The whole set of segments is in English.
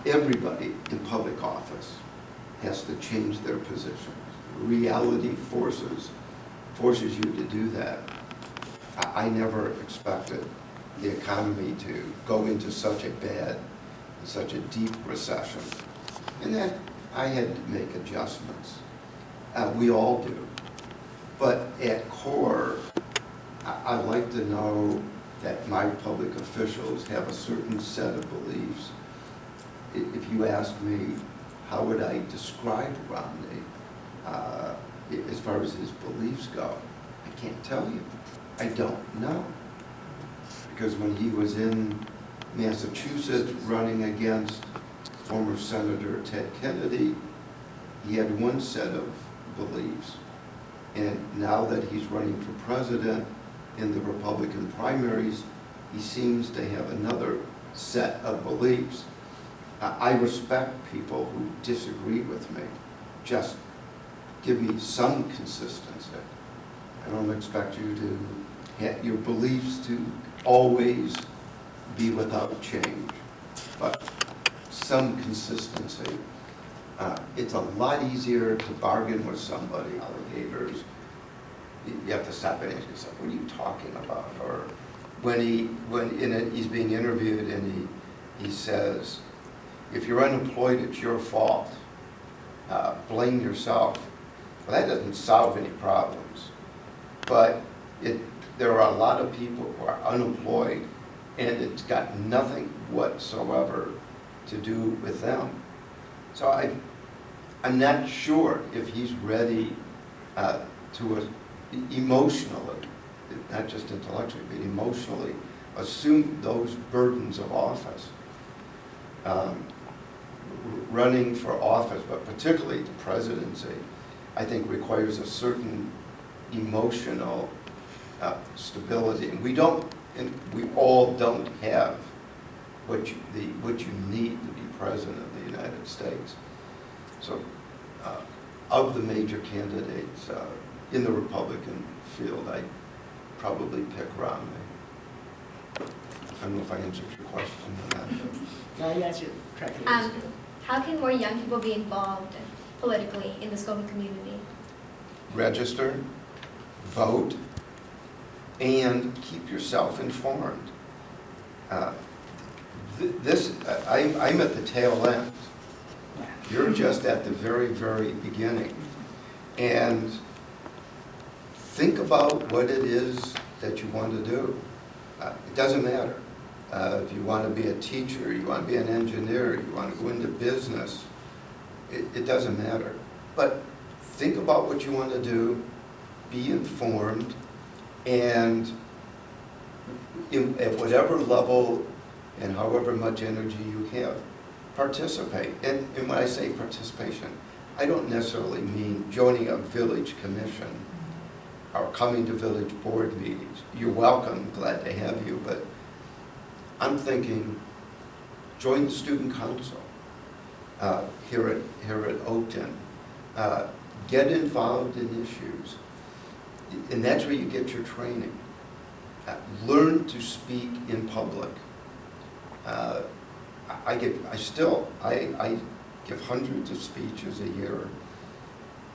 Everybody in public office has to change their positions. Reality forces you to do that. I never expected the economy to go into such a deep recession. And then I had to make adjustments. We all do. But at core, I like to know that my public officials have a certain set of beliefs. If you ask me, how would I describe Romney as far as his beliefs go? I can't tell you. I don't know. Because when he was in Massachusetts running against former Senator Ted Kennedy, he had one set of beliefs. And now that he's running for president in the Republican primaries, he seems to have another set of beliefs. I respect people who disagree with me. Just give me some consistency. I don't expect you to have your beliefs to always be without change, but some consistency. It's a lot easier to bargain with somebody. Alligators, you have to stop and ask yourself, what are you talking about? Or he's being interviewed and he says, if you're unemployed, it's your fault. Blame yourself. Well, that doesn't solve any problems. But there are a lot of people who are unemployed, and it's got nothing whatsoever to do with them. So I'm not sure if he's ready to emotionally, not just intellectually, but emotionally, assume those burdens of office. Running for office, but particularly the presidency, I think requires a certain emotional stability. And we all don't have what you need to be president of the United States. So of the major candidates in the Republican field, I'd probably pick Romney. I don't know if I answered your question on that. No, you answered, tried to answer. How can more young people be involved politically in the Skokie community? Register, vote, and keep yourself informed. I'm at the tail end. You're just at the very, very beginning. And think about what it is that you want to do. It doesn't matter. If you want to be a teacher, you want to be an engineer, you want to go into business, it doesn't matter. But think about what you want to do, be informed, and at whatever level and however much energy you have, participate. And when I say participation, I don't necessarily mean joining a village commission or coming to village board meetings. You're welcome, glad to have you, but I'm thinking join the student council here at Oakton. Get involved in issues, and that's where you get your training. Learn to speak in public. I give hundreds of speeches a year,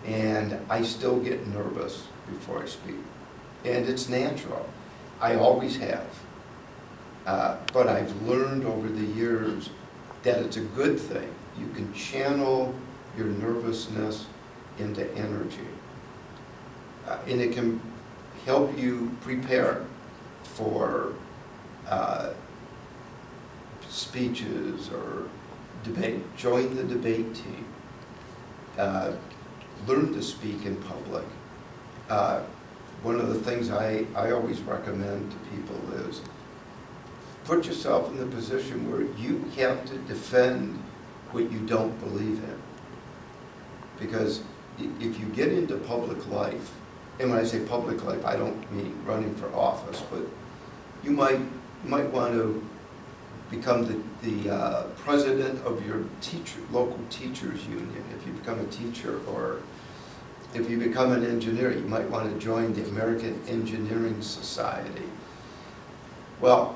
and I still get nervous before I speak. And it's natural. I always have. But I've learned over the years that it's a good thing. You can channel your nervousness into energy. And it can help you prepare for speeches or debate. Join the debate team. Learn to speak in public. One of the things I always recommend to people is put yourself in the position where you have to defend what you don't believe in. Because if you get into public life, and when I say public life, I don't mean running for office, but you might want to become the president of your local teachers union. If you become a teacher, or if you become an engineer, you might want to join the American Engineering Society. Well,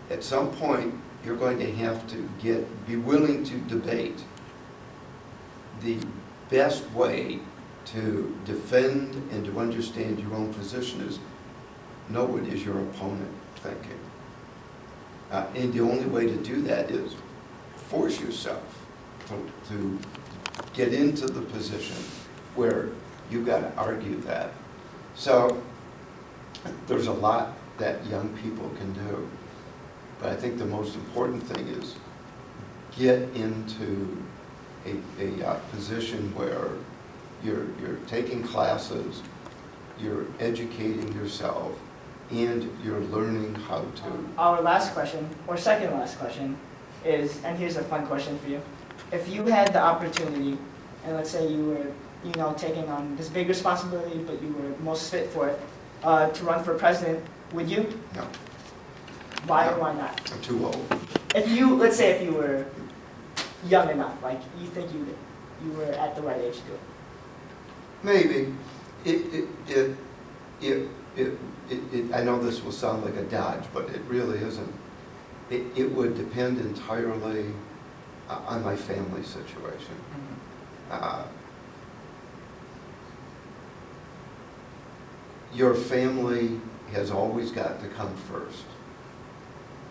at some point, you're going to have to be willing to debate the best way to defend and to understand your own position is know what is your opponent thinking. And the only way to do that is force yourself to get into the position where you've got to argue that. So there's a lot that young people can do. But I think the most important thing is get into a position where you're taking classes, you're educating yourself, and you're learning how to. Our last question, or second last question, is, and here's a fun question for you. If you had the opportunity, and let's say you were, taking on this big responsibility, but you were most fit for it, to run for president, would you? No, Why No. or why not? I'm too old. Let's say if you were young enough, like you think you were at the right age to do it. Maybe. I know this will sound like a dodge, but it really isn't. It would depend entirely on my family situation. Your family has always got to come first.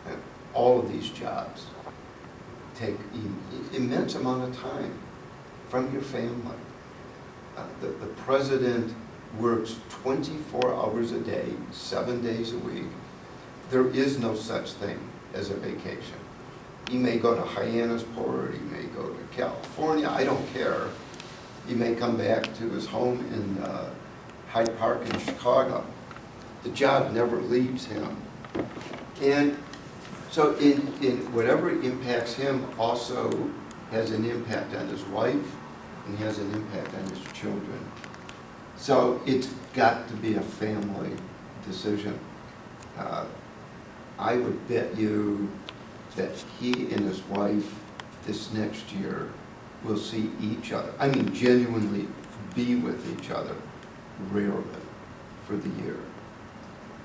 And all of these jobs take immense amount of time from your family. The president works 24 hours a day, 7 days a week. There is no such thing as a vacation. He may go to Hyannisport, he may go to California, I don't care. He may come back to his home in Hyde Park in Chicago. The job never leaves him. And so in whatever impacts him also has an impact on his wife and has an impact on his children. So it's got to be a family decision. I would bet you that he and his wife this next year will see each other. I mean, genuinely be with each other rarely for the year.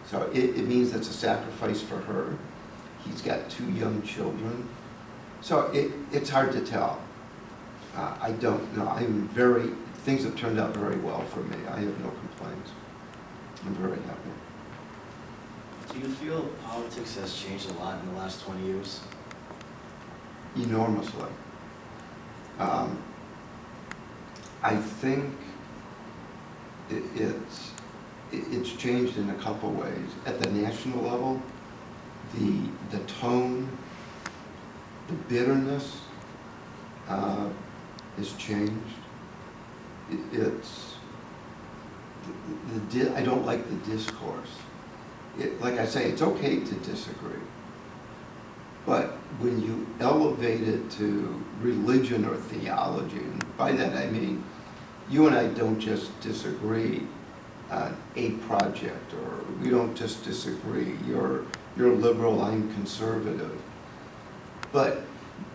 So it means it's a sacrifice for her. He's got 2 young children. So it's hard to tell. I don't know. Things have turned out very well for me. I have no complaints. I'm very happy. Do you feel politics has changed a lot in the last 20 years? Enormously. I think it's changed in a couple ways. At the national level, the tone, the bitterness has changed. I don't like the discourse. Like I say, it's okay to disagree. But when you elevate it to religion or theology, and by that I mean, you and I don't just disagree on a project, or we don't just disagree, you're liberal, I'm conservative. But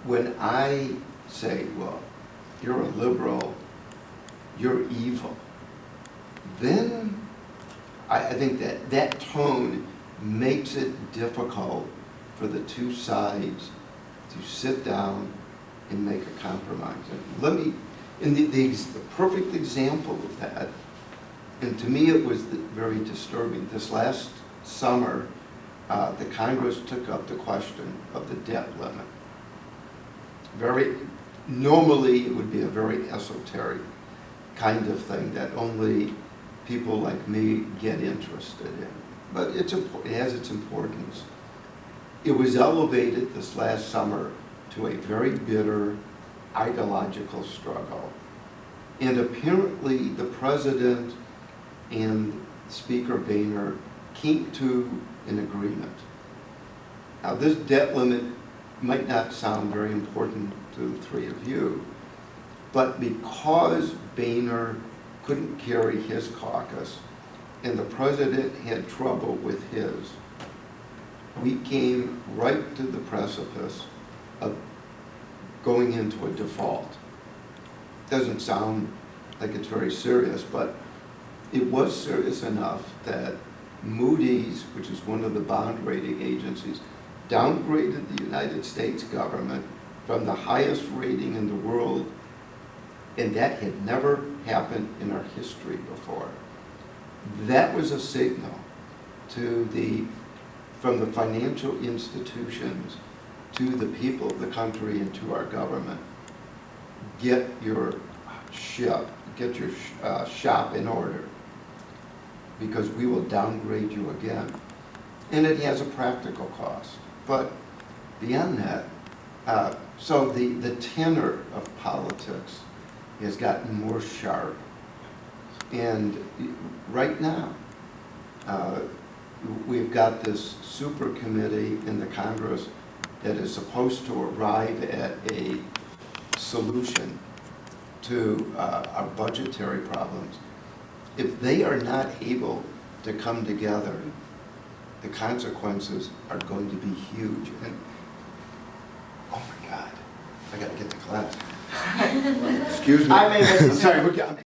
when I say, well, you're a liberal, you're evil, then I think that tone makes it difficult for the 2 sides to sit down and make a compromise. And the perfect example of that, and to me it was very disturbing, this last summer, the Congress took up the question of the debt limit. Normally it would be a very esoteric kind of thing that only people like me get interested in. But it has its importance. It was elevated this last summer to a very bitter ideological struggle. And apparently the president and Speaker Boehner came to an agreement. Now this debt limit might not sound very important to the 3 of you, but because Boehner couldn't carry his caucus and the president had trouble with his, we came right to the precipice of going into a default. Doesn't sound like it's very serious, but it was serious enough that Moody's, which is one of the bond rating agencies, downgraded the United States government from the highest rating in the world, and that had never happened in our history before. That was a signal from the financial institutions to the people of the country and to our government. Get your shop in order, because we will downgrade you again. And it has a practical cost. But beyond that, so the tenor of politics has gotten more sharp. And right now, we've got this super committee in the Congress that is supposed to arrive at a solution to our budgetary problems. If they are not able to come together, the consequences are going to be huge. And, oh my God, I gotta get to class. Excuse me. I may miss Sorry,